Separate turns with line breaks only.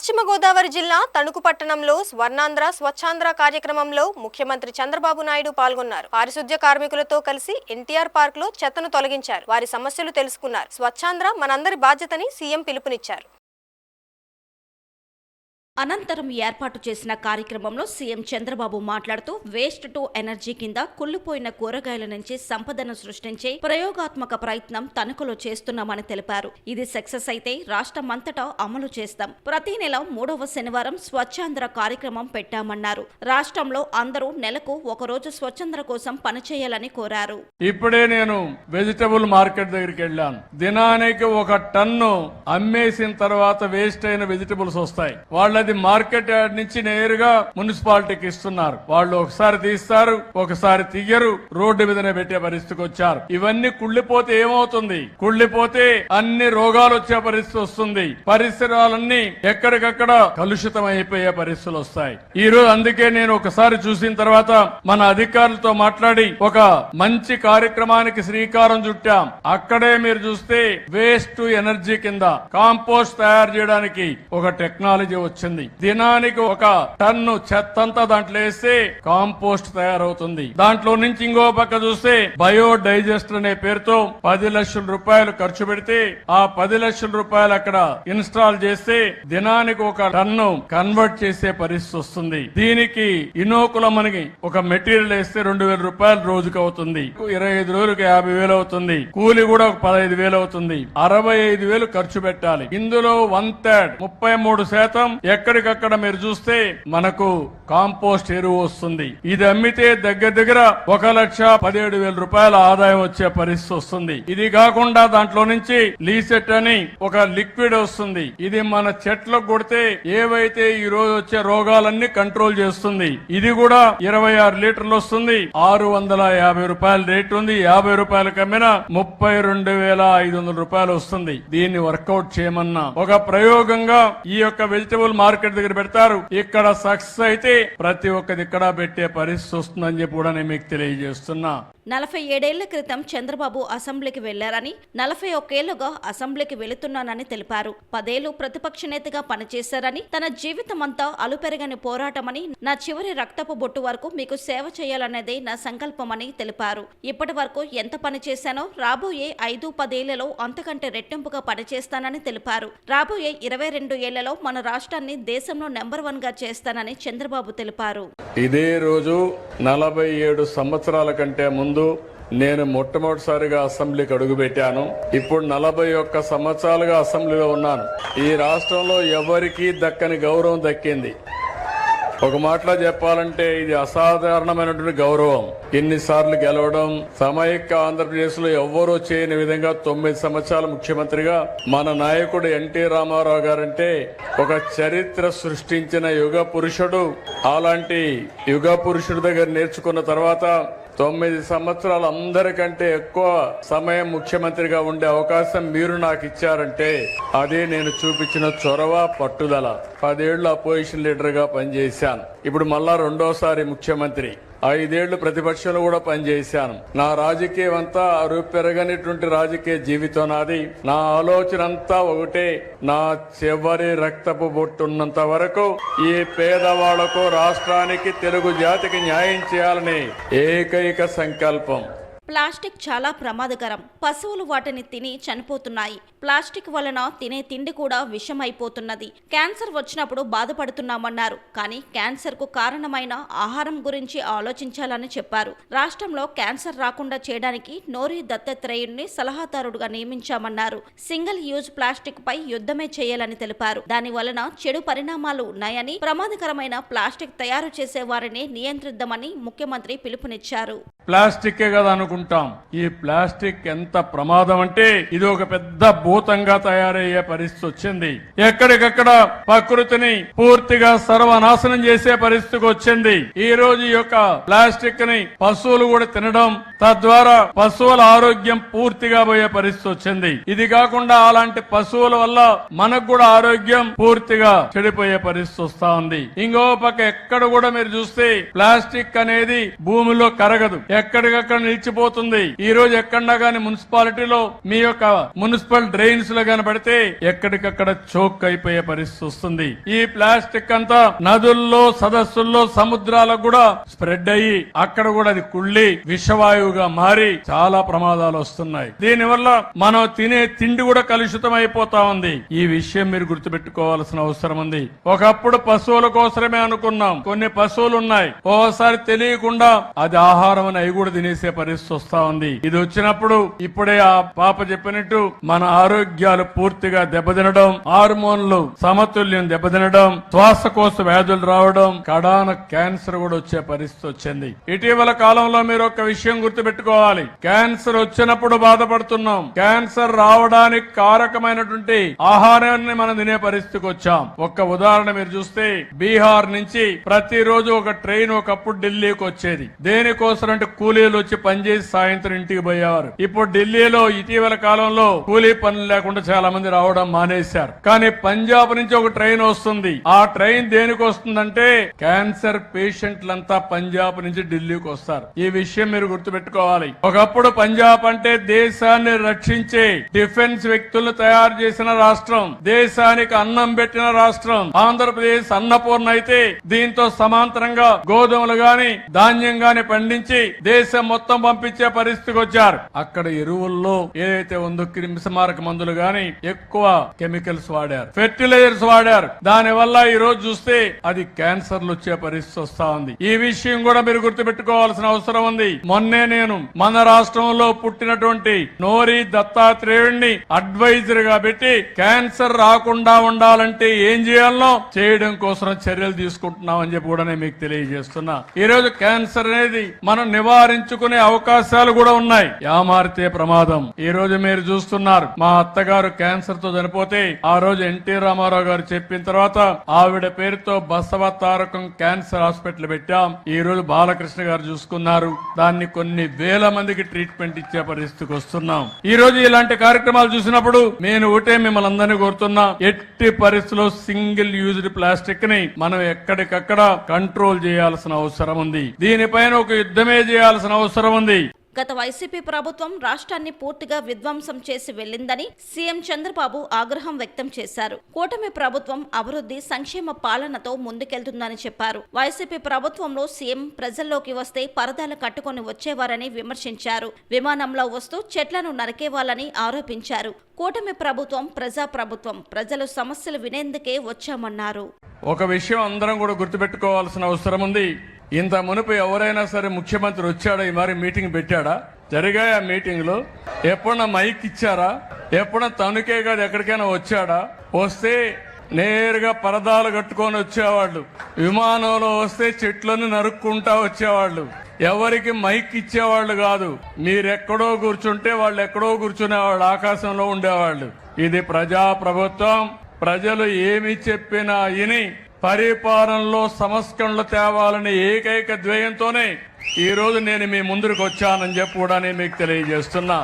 పశ్చిమ గోదావరి జిల్లా తణుకు పట్టణంలో స్వర్ణాంధ్ర స్వచ్ఛాంధ్ర కార్యక్రమంలో ముఖ్యమంత్రి చంద్రబాబు నాయుడు పాల్గొన్నారు. పారిశుద్ధ్య కార్మికులతో కలిసి ఎన్టీఆర్ పార్క్ లో చెత్తను తొలగించారు. వారి సమస్యలు తెలుసుకున్నారు. స్వచ్ఛాంధ్ర మనందరి బాధ్యతని సీఎం పిలుపునిచ్చారు.
అనంతరం ఏర్పాటు చేసిన కార్యక్రమంలో సీఎం చంద్రబాబు మాట్లాడుతూ వేస్ట్ టు ఎనర్జీ కింద కుళ్లిపోయిన కూరగాయల నుంచి సంపదను సృష్టించే ప్రయోగాత్మక ప్రయత్నం తణుకులో చేస్తున్నామని తెలిపారు. ఇది సక్సెస్ అయితే రాష్ట్రమంతటా అమలు చేస్తాం. ప్రతి నెల 3వ శనివారం స్వచ్ఛాంధ్ర కార్యక్రమం పెట్టామన్నారు. రాష్ట్రంలో అందరూ నెలకు ఒకరోజు స్వచ్ఛాంధ్ర కోసం పనిచేయాలని కోరారు.
ఇప్పుడే నేను వెజిటబుల్ మార్కెట్ దగ్గరికి వెళ్ళాను. దినానికి 1 టన్ను అమ్మేసిన తర్వాత వేస్ట్ అయిన వెజిటబుల్స్ వస్తాయి. వాళ్ళది మార్కెట్ యార్డ్ నుంచి నేరుగా మున్సిపాలిటీకి ఇస్తున్నారు. వాళ్ళు ఒకసారి తీస్తారు, ఒకసారి తీయరు, రోడ్డు మీదనే పెట్టే పరిస్థితికి వచ్చారు. ఇవన్నీ కుళ్ళిపోతే ఏమవుతుంది? కుళ్ళిపోతే అన్ని రోగాలు వచ్చే పరిస్థితి వస్తుంది. పరిసరాలన్నీ ఎక్కడికక్కడ కలుషితం అయిపోయే పరిస్థితులు వస్తాయి. ఈ రోజు అందుకే నేను ఒకసారి చూసిన తర్వాత మన అధికారులతో మాట్లాడి ఒక మంచి కార్యక్రమానికి శ్రీకారం చుట్టాం. అక్కడే మీరు చూస్తే వేస్ట్ టు ఎనర్జీ కింద కాంపోస్ట్ తయారు చేయడానికి ఒక టెక్నాలజీ వచ్చింది. దినానికి 1 టన్ను చెత్తంతా దాంట్లో వేస్తే కాంపోస్ట్ తయారవుతుంది. దాంట్లో నుంచి ఇంకో పక్క చూస్తే బయోడైజెస్టర్ అనే పేరుతో 10 లక్షల రూపాయలు ఖర్చు పెడితే ఆ 10 లక్షల రూపాయలు అక్కడ ఇన్స్టాల్ చేస్తే దినానికి 1 టన్ను కన్వర్ట్ చేసే పరిస్థితి వస్తుంది. దీనికి ఇనోకులం అని ఒక మెటీరియల్ వేస్తే 2,000 రూపాయలు రోజుకు అవుతుంది. 25 రోజులకు 50,000 అవుతుంది. కూలి కూడా 15,000 అవుతుంది. 65,000 ఖర్చు పెట్టాలి. ఇందులో 1/3 33% ఎక్కడికక్కడ మీరు చూస్తే మనకు కాంపోస్ట్ ఎరువు వస్తుంది. ఇది అమ్మితే దగ్గర 1,17,000 రూపాయల ఆదాయం వచ్చే పరిస్థితి వస్తుంది. ఇది కాకుండా దాంట్లో నుంచి లీసెట్ అని ఒక లిక్విడ్ వస్తుంది. ఇది మన చెట్లకు కొడితే ఏవైతే ఈ రోజు వచ్చే రోగాలన్నీ కంట్రోల్ చేస్తుంది. ఇది కూడా 26 లీటర్లు వస్తుంది. 650 రూపాయల రేట్ ఉంది. 50 రూపాయలకు అమ్మినా 32,500 రూపాయలు వస్తుంది. దీన్ని వర్కౌట్ చేయమన్నా ఒక ప్రయోగంగా ఈ యొక్క వెజిటబుల్ మార్కెట్ దగ్గర పెడతారు. ఇక్కడ సక్సెస్ అయితే ప్రతి ఒక్కది ఇక్కడ పెట్టే పరిస్థితి వస్తుందని చెప్పి కూడా నేను మీకు తెలియజేస్తున్నా.
47 ఏళ్ల క్రితం చంద్రబాబు అసెంబ్లీకి వెళ్లారని, 41 ఏళ్లుగా అసెంబ్లీకి వెళుతున్నానని తెలిపారు. 10 ఏళ్లు ప్రతిపక్ష నేతగా పనిచేశారని, తన జీవితమంతా అలుపెరగని పోరాటమని, నా చివరి రక్తపు బొట్టు వరకు మీకు సేవ చేయాలనేదే నా సంకల్పమని తెలిపారు. ఇప్పటి వరకు ఎంత పని చేశానో రాబోయే 5-10 ఏళ్లలో అంతకంటే రెట్టింపుగా పనిచేస్తానని తెలిపారు. రాబోయే 22 ఏళ్లలో మన రాష్ట్రాన్ని దేశంలో నెంబర్ 1 గా చేస్తానని చంద్రబాబు తెలిపారు.
ఇదే రోజు 47 సంవత్సరాల కంటే ముందు నేను మొట్టమొదటిసారిగా అసెంబ్లీకి అడుగుపెట్టాను. ఇప్పుడు 41 సంవత్సరాలుగా అసెంబ్లీలో ఉన్నాను. ఈ రాష్ట్రంలో ఎవరికీ దక్కని గౌరవం దక్కింది. ఒక మాటలో చెప్పాలంటే ఇది అసాధారణమైనటువంటి గౌరవం. ఎన్నిసార్లు గెలవడం, సమైక్య ఆంధ్రప్రదేశ్ లో ఎవ్వరూ చేయని విధంగా 9 సంవత్సరాలు ముఖ్యమంత్రిగా మన నాయకుడు ఎన్టీ రామారావు గారంటే ఒక చరిత్ర సృష్టించిన యుగ పురుషుడు. అలాంటి యుగ పురుషుడి దగ్గర నేర్చుకున్న తర్వాత 9 సంవత్సరాలు అందరికంటే ఎక్కువ సమయం ముఖ్యమంత్రిగా ఉండే అవకాశం మీరు నాకు ఇచ్చారంటే అదే నేను చూపించిన చొరవ, పట్టుదల. 10 ఏళ్లు అపోజిషన్ లీడర్ గా పనిచేశాను. ఇప్పుడు మళ్ళా 2వసారి ముఖ్యమంత్రి. 5 ఏళ్లు ప్రతిపక్షంలో కూడా పనిచేశాను. నా రాజకీయం అంతా అరుపెరగనిటువంటి రాజకీయ జీవితం నాది. నా ఆలోచన అంతా ఒకటే, నా చివరి రక్తపు బొట్టున్నంత వరకు ఈ పేదవాళ్లకు, రాష్ట్రానికి, తెలుగు జాతికి న్యాయం చేయాలని ఏకైక సంకల్పం.
ప్లాస్టిక్ చాలా ప్రమాదకరం. పశువులు వాటిని తిని చనిపోతున్నాయి. ప్లాస్టిక్ వలన తినే తిండి కూడా విషమైపోతున్నది. క్యాన్సర్ వచ్చినప్పుడు బాధపడుతున్నామన్నారు. కానీ క్యాన్సర్ కు కారణమైన ఆహారం గురించి ఆలోచించాలని చెప్పారు. రాష్ట్రంలో క్యాన్సర్ రాకుండా చేయడానికి నోరి దత్తాత్రేయుడిని సలహాదారుడుగా నియమించామన్నారు. సింగిల్ యూజ్ ప్లాస్టిక్ పై యుద్ధమే చేయాలని తెలిపారు. దాని వలన చెడు పరిణామాలు ఉన్నాయని, ప్రమాదకరమైన ప్లాస్టిక్ తయారు చేసే వారిని నియంత్రిద్దామని ముఖ్యమంత్రి పిలుపునిచ్చారు.
ప్లాస్టిక్ కదా అనుకుంటాం. ఈ ప్లాస్టిక్ ఎంత ప్రమాదం అంటే ఇది ఒక పెద్ద భూతంగా తయారయ్యే పరిస్థితి వచ్చింది. ఎక్కడికక్కడ ప్రకృతిని పూర్తిగా సర్వనాశనం చేసే పరిస్థితికి వచ్చింది. ఈ రోజు ఈ యొక్క ప్లాస్టిక్ ని పశువులు కూడా తినడం, తద్వారా పశువుల ఆరోగ్యం పూర్తిగా పోయే పరిస్థితి వచ్చింది. ఇది కాకుండా అలాంటి పశువుల వల్ల మనకు కూడా ఆరోగ్యం పూర్తిగా చెడిపోయే పరిస్థితి వస్తా ఉంది. ఇంకో పక్క ఎక్కడ కూడా మీరు చూస్తే ప్లాస్టిక్ అనేది భూమిలో కరగదు. ఎక్కడికక్కడ నిలిచిపోతుంది. ఈ రోజు ఎక్కడన్నా గానీ మున్సిపాలిటీలో మీ యొక్క మున్సిపల్ డ్రైన్స్ లో కనబడితే ఎక్కడికక్కడ చోక్ అయిపోయే పరిస్థితి వస్తుంది. ఈ ప్లాస్టిక్ అంతా నదుల్లో, సదస్సుల్లో, సముద్రాలకు కూడా స్ప్రెడ్ అయ్యి అక్కడ కూడా అది కుళ్ళి విషవాయువుగా మారి చాలా ప్రమాదాలు వస్తున్నాయి. దీనివల్ల మనం తినే తిండి కూడా కలుషితం అయిపోతా ఉంది. ఈ విషయం మీరు గుర్తుపెట్టుకోవాల్సిన అవసరం ఉంది. ఒకప్పుడు పశువుల కోసమే అనుకున్నాం. కొన్ని పశువులు ఉన్నాయి, ఓసారి తెలియకుండా అది ఆహారం అని అవి కూడా తినేసే పరిస్థితి వస్తా ఉంది. ఇది వచ్చినప్పుడు ఇప్పుడే ఆ పాప చెప్పినట్టు మన ఆరోగ్యాలు పూర్తిగా దెబ్బతినడం, హార్మోన్లు సమతుల్యం దెబ్బతినడం, శ్వాసకోశ వ్యాధులు రావడం, కడాన క్యాన్సర్ కూడా వచ్చే పరిస్థితి వచ్చింది. ఇటీవల కాలంలో మీరు ఒక విషయం గుర్తుపెట్టుకోవాలి. క్యాన్సర్ వచ్చినప్పుడు బాధపడుతున్నాం. క్యాన్సర్ రావడానికి కారకమైనటువంటి ఆహారాన్ని మనం తినే పరిస్థితికి వచ్చాం. ఒక్క ఉదాహరణ మీరు చూస్తే బీహార్ నుంచి ప్రతిరోజు ఒక ట్రైన్ ఒకప్పుడు ఢిల్లీకి వచ్చేది. దేనికోసం అంటే కూలీలు వచ్చి పనిచేసి సాయంత్రం ఇంటికి పోయేవారు. ఇప్పుడు ఢిల్లీలో ఇటీవల కాలంలో కూలీ పనులు లేకుండా చాలా మంది రావడం మానేశారు. కానీ పంజాబ్ నుంచి ఒక ట్రైన్ వస్తుంది. ఆ ట్రైన్ దేనికి వస్తుందంటే క్యాన్సర్ పేషెంట్లంతా పంజాబ్ నుంచి ఢిల్లీకి వస్తారు. ఈ విషయం మీరు గుర్తుపెట్టుకోవాలి. ఒకప్పుడు పంజాబ్ అంటే దేశాన్ని రక్షించే డిఫెన్స్ వ్యక్తులను తయారు చేసిన రాష్ట్రం, దేశానికి అన్నం పెట్టిన రాష్ట్రం. ఆంధ్రప్రదేశ్ అన్నపూర్ణ అయితే దీంతో సమాంతరంగా గోధుమలు గాని ధాన్యం గాని పండించి దేశం మొత్తం పంపించే పరిస్థితికి వచ్చారు. అక్కడ ఎరువుల్లో ఏదైతే ఉందో క్రిమిసంహారక మందులు గాని ఎక్కువ కెమికల్స్ వాడారు, ఫెర్టిలైజర్స్ వాడారు. దాని వల్ల ఈ రోజు చూస్తే అది క్యాన్సర్లు వచ్చే పరిస్థితి వస్తా ఉంది. ఈ విషయం కూడా మీరు గుర్తుపెట్టుకోవాల్సిన అవసరం ఉంది. మొన్నే నేను మన రాష్ట్రంలో పుట్టినటువంటి నోరి దత్తాత్రేయుడిని అడ్వైజర్ గా పెట్టి క్యాన్సర్ రాకుండా ఉండాలంటే ఏం చేయాలో చేయడం కోసం చర్యలు తీసుకుంటున్నామని చెప్పి కూడా నేను మీకు తెలియజేస్తున్నా. ఈ రోజు క్యాన్సర్ అనేది మనం నివారించుకునే అవకాశాలు కూడా ఉన్నాయి. యామారితే ప్రమాదం. ఈ రోజు మీరు చూస్తున్నారు, మా అత్తగారు క్యాన్సర్ తో చనిపోతే ఆ రోజు ఎన్టీ రామారావు గారు చెప్పిన తర్వాత ఆవిడ పేరుతో బసవ తారకం క్యాన్సర్ హాస్పిటల్ పెట్టాం. ఈ రోజు బాలకృష్ణ గారు చూసుకున్నారు. దాన్ని కొన్ని వేల మందికి ట్రీట్మెంట్ ఇచ్చే పరిస్థితికి వస్తున్నాం. ఈ రోజు ఇలాంటి కార్యక్రమాలు చూసినప్పుడు నేను ఒకటే మిమ్మల్ని అందరినీ కోరుతున్నా, ఎట్టి పరిస్థితుల్లో సింగిల్ యూజ్డ్ ప్లాస్టిక్ ని మనం ఎక్కడికక్కడ కంట్రోల్ చేయాల్సిన అవసరం ఉంది. దీనిపైన ఒక యుద్ధమే చేయాల్సిన అవసరం ఉంది.
గత వైసీపీ ప్రభుత్వం రాష్ట్రాన్ని పూర్తిగా విధ్వంసం చేసి వెళ్లిందని సీఎం చంద్రబాబు ఆగ్రహం వ్యక్తం చేశారు. కూటమి ప్రభుత్వం అభివృద్ధి సంక్షేమ పాలనతో ముందుకెళ్తుందని చెప్పారు. వైసీపీ ప్రభుత్వంలో సీఎం ప్రజల్లోకి వస్తే పరదాలు కట్టుకుని వచ్చేవారని విమర్శించారు. విమానంలో వస్తూ చెట్లను నరికేవాళ్ళని ఆరోపించారు. కూటమి ప్రభుత్వం ప్రజా ప్రభుత్వం, ప్రజలు సమస్యలు వినేందుకే వచ్చామన్నారు.
ఒక విషయం అందరం కూడా గుర్తుపెట్టుకోవాల్సిన అవసరం ఉంది. ఇంత మునుపు ఎవరైనా సరే ముఖ్యమంత్రి వచ్చాడా, ఈ మరి మీటింగ్ పెట్టాడా? జరిగాయి ఆ మీటింగ్లో? ఎప్పుడన్నా మైక్ ఇచ్చారా? ఎప్పుడన్నా తనుకే కాదు ఎక్కడికైనా వచ్చాడా? వస్తే నేరుగా పరదాలు కట్టుకొని వచ్చేవాళ్ళు. విమానంలో వస్తే చెట్లను నరుక్కుంటా వచ్చేవాళ్ళు. ఎవరికి మైక్ ఇచ్చేవాళ్ళు కాదు. మీరెక్కడో కూర్చుంటే వాళ్ళు ఎక్కడో కూర్చునేవాళ్ళు, ఆకాశంలో ఉండేవాళ్ళు. ఇది ప్రజా ప్రభుత్వం. ప్రజలు ఏమి చెప్పినా విని పరిపాలనలో సంస్కరణలు తేవాలని ఏకైక ధ్యేయంతోనే ఈ రోజు నేను మీ ముందుకు వచ్చానని చెప్పి కూడా నేను మీకు తెలియజేస్తున్నా.